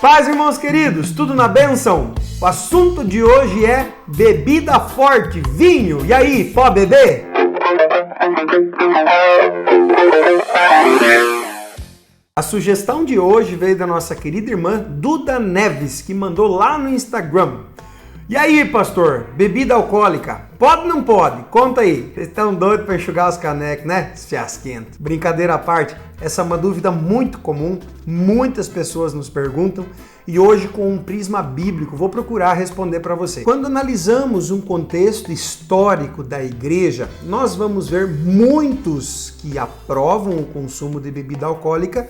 Paz, irmãos queridos, tudo na bênção? O assunto de hoje é bebida forte, vinho. E aí, pode beber? A sugestão de hoje veio da nossa querida irmã Duda Neves, que mandou lá no Instagram. E aí, pastor, bebida alcoólica, pode ou não pode? Conta aí. Vocês estão doidos para enxugar os canecos, né? Fiasquento. Brincadeira à parte, essa é uma dúvida muito comum, muitas pessoas nos perguntam e hoje com um prisma bíblico vou procurar responder para você. Quando analisamos um contexto histórico da igreja, nós vamos ver muitos que aprovam o consumo de bebida alcoólica,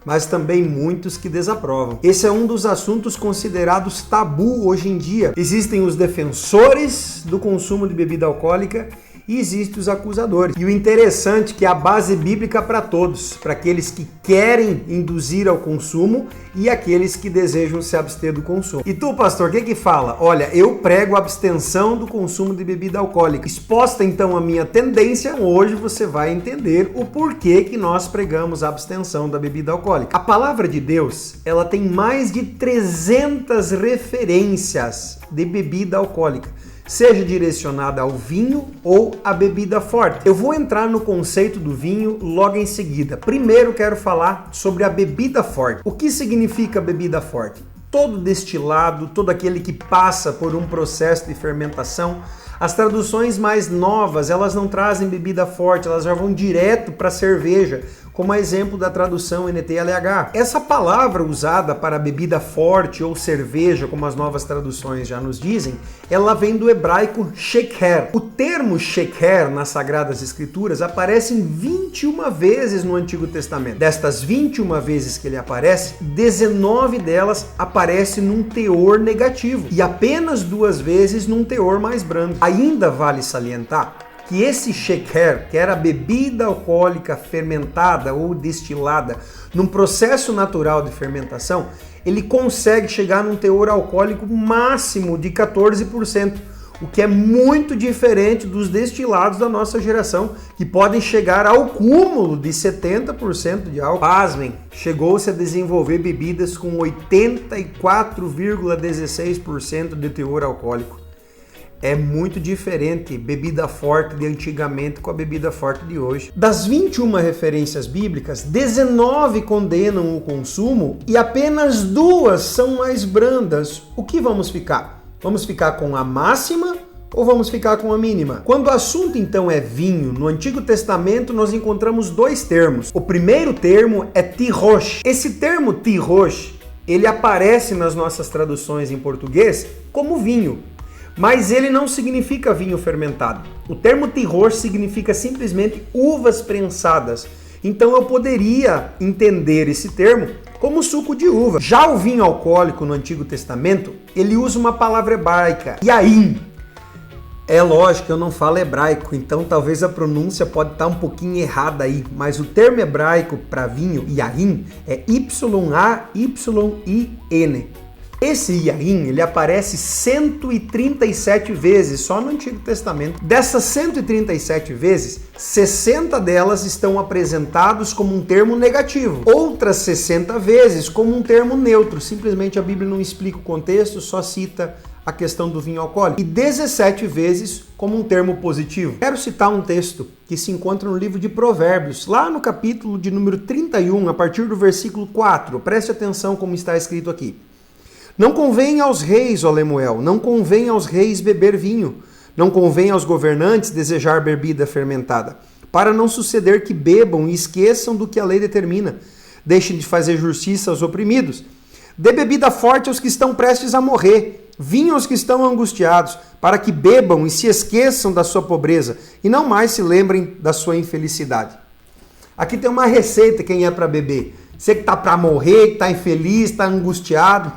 mas também muitos que desaprovam. Esse é um dos assuntos considerados tabu hoje em dia. Existem os defensores do consumo de bebida alcoólica e existem os acusadores. E o interessante é que a base bíblica para todos, para aqueles que querem induzir ao consumo e aqueles que desejam se abster do consumo. E tu, pastor, o que fala? Olha, eu prego a abstenção do consumo de bebida alcoólica. Exposta então a minha tendência, hoje você vai entender o porquê que nós pregamos a abstenção da bebida alcoólica. A palavra de Deus, ela tem mais de 300 referências de bebida alcoólica, seja direcionada ao vinho ou à bebida forte. Eu vou entrar no conceito do vinho logo em seguida. Primeiro quero falar sobre a bebida forte. O que significa bebida forte? Todo destilado, todo aquele que passa por um processo de fermentação. As traduções mais novas, elas não trazem bebida forte, elas já vão direto para cerveja, como a exemplo da tradução NTLH. Essa palavra usada para bebida forte ou cerveja, como as novas traduções já nos dizem, ela vem do hebraico sheker. O termo sheker nas Sagradas Escrituras aparece 21 vezes no Antigo Testamento. Destas 21 vezes que ele aparece, 19 delas aparecem num teor negativo e apenas 2 vezes num teor mais brando. Ainda vale salientar que esse sheker, que era bebida alcoólica fermentada ou destilada num processo natural de fermentação, ele consegue chegar num teor alcoólico máximo de 14%, o que é muito diferente dos destilados da nossa geração, que podem chegar ao cúmulo de 70% de álcool. Pasmem, chegou-se a desenvolver bebidas com 84,16% de teor alcoólico. É muito diferente bebida forte de antigamente com a bebida forte de hoje. Das 21 referências bíblicas, 19 condenam o consumo e apenas 2 são mais brandas. O que vamos ficar? Vamos ficar com a máxima ou vamos ficar com a mínima? Quando o assunto então é vinho, no Antigo Testamento nós encontramos 2 termos. O primeiro termo é tirosh. Esse termo tirosh, ele aparece nas nossas traduções em português como vinho. Mas ele não significa vinho fermentado. O termo tirosh significa simplesmente uvas prensadas. Então eu poderia entender esse termo como suco de uva. Já o vinho alcoólico no Antigo Testamento, ele usa uma palavra hebraica, yain. É lógico que eu não falo hebraico, então talvez a pronúncia pode estar um pouquinho errada aí, mas o termo hebraico para vinho, yain, é Y-A-Y-I-N. Esse yain, ele aparece 137 vezes só no Antigo Testamento. Dessas 137 vezes, 60 delas estão apresentados como um termo negativo. Outras 60 vezes como um termo neutro. Simplesmente a Bíblia não explica o contexto, só cita a questão do vinho alcoólico. E 17 vezes como um termo positivo. Quero citar um texto que se encontra no livro de Provérbios, lá no capítulo de número 31, a partir do versículo 4. Preste atenção como está escrito aqui. Não convém aos reis, ó Lemuel, não convém aos reis beber vinho, não convém aos governantes desejar bebida fermentada, para não suceder que bebam e esqueçam do que a lei determina. Deixem de fazer justiça aos oprimidos. Dê bebida forte aos que estão prestes a morrer, vinho aos que estão angustiados, para que bebam e se esqueçam da sua pobreza e não mais se lembrem da sua infelicidade. Aqui tem uma receita quem é para beber. Você que tá para morrer, que tá infeliz, tá angustiado.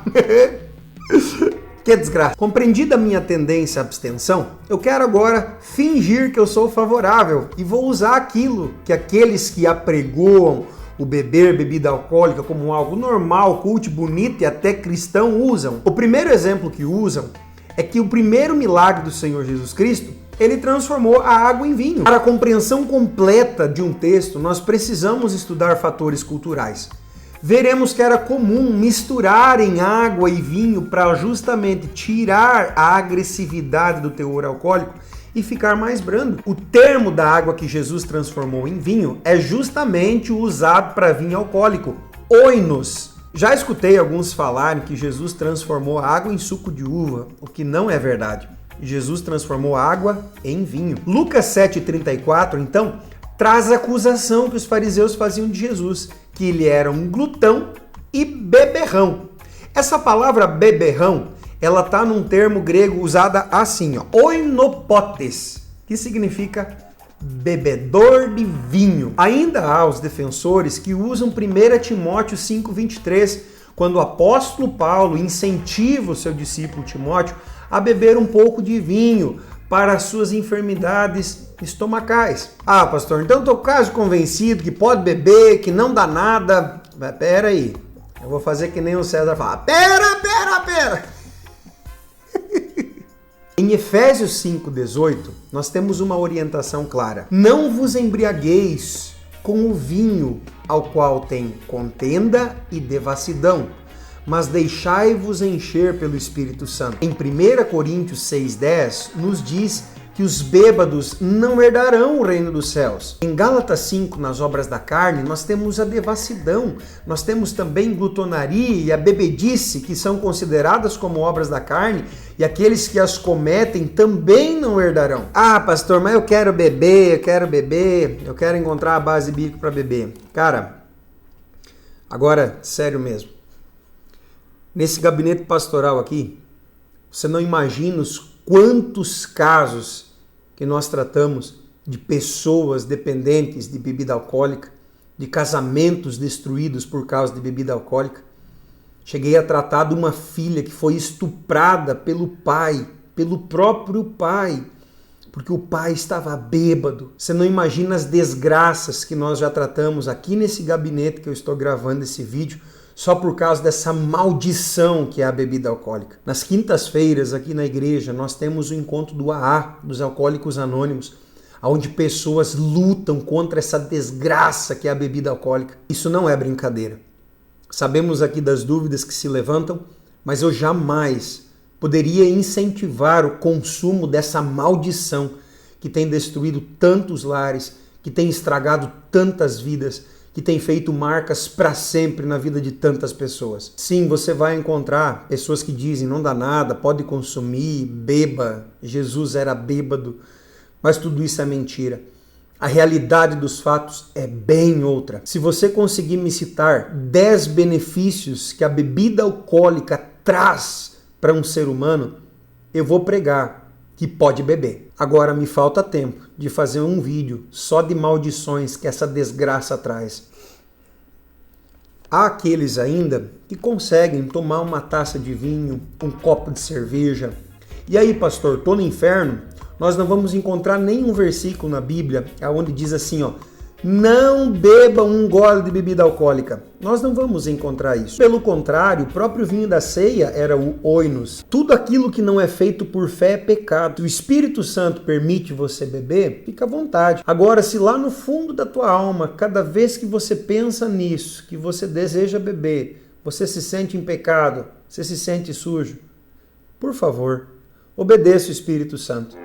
Que desgraça. Compreendida a minha tendência à abstenção, eu quero agora fingir que eu sou favorável e vou usar aquilo que aqueles que apregoam o beber bebida alcoólica como algo normal, cult, bonito e até cristão usam. O primeiro exemplo que usam é que o primeiro milagre do Senhor Jesus Cristo, ele transformou a água em vinho. Para a compreensão completa de um texto, nós precisamos estudar fatores culturais. veremos que era comum misturarem água e vinho para justamente tirar a agressividade do teor alcoólico e ficar mais brando. O termo da água que Jesus transformou em vinho é justamente o usado para vinho alcoólico, oinos. Já escutei alguns falarem que Jesus transformou a água em suco de uva, o que não é verdade. Jesus transformou a água em vinho. Lucas 7,34, então, traz a acusação que os fariseus faziam de Jesus, que ele era um glutão e beberrão. Essa palavra beberrão, ela está num termo grego usada assim, oinopotes, que significa bebedor de vinho. Ainda há os defensores que usam 1 Timóteo 5,23, quando o apóstolo Paulo incentiva o seu discípulo Timóteo a beber um pouco de vinho para as suas enfermidades estomacais. Ah, pastor, então eu estou quase convencido que pode beber, que não dá nada. Mas pera aí, eu vou fazer que nem o César fala. Pera. Em Efésios 5,18, nós temos uma orientação clara. Não vos embriagueis com o vinho, ao qual tem contenda e devassidão, mas deixai-vos encher pelo Espírito Santo. Em 1 Coríntios 6,10, nos diz que os bêbados não herdarão o reino dos céus. Em Gálatas 5, nas obras da carne, nós temos a devassidão, nós temos também glutonaria e a bebedice, que são consideradas como obras da carne, e aqueles que as cometem também não herdarão. Ah, pastor, mas eu quero beber, eu quero encontrar a base bíblica para beber. Cara, agora, sério mesmo, nesse gabinete pastoral aqui, você não imagina os quantos casos que nós tratamos de pessoas dependentes de bebida alcoólica, de casamentos destruídos por causa de bebida alcoólica. Cheguei a tratar de uma filha que foi estuprada pelo pai, pelo próprio pai, porque o pai estava bêbado. Você não imagina as desgraças que nós já tratamos aqui nesse gabinete que eu estou gravando esse vídeo, só por causa dessa maldição que é a bebida alcoólica. Nas quintas-feiras, aqui na igreja, nós temos o encontro do AA, dos Alcoólicos Anônimos, onde pessoas lutam contra essa desgraça que é a bebida alcoólica. Isso não é brincadeira. Sabemos aqui das dúvidas que se levantam, mas eu jamais poderia incentivar o consumo dessa maldição que tem destruído tantos lares, que tem estragado tantas vidas, que tem feito marcas para sempre na vida de tantas pessoas. Sim, você vai encontrar pessoas que dizem, não dá nada, pode consumir, beba, Jesus era bêbado, mas tudo isso é mentira. A realidade dos fatos é bem outra. Se você conseguir me citar 10 benefícios que a bebida alcoólica traz para um ser humano, eu vou pregar que pode beber. Agora me falta tempo de fazer um vídeo só de maldições que essa desgraça traz. Há aqueles ainda que conseguem tomar uma taça de vinho, um copo de cerveja. E aí, pastor, tô no inferno? Nós não vamos encontrar nenhum versículo na Bíblia onde diz assim, não beba um gole de bebida alcoólica. Nós não vamos encontrar isso. Pelo contrário, o próprio vinho da ceia era o oinos. Tudo aquilo que não é feito por fé é pecado. Se o Espírito Santo permite você beber, fica à vontade. Agora, se lá no fundo da tua alma, cada vez que você pensa nisso, que você deseja beber, você se sente em pecado, você se sente sujo, por favor, obedeça o Espírito Santo.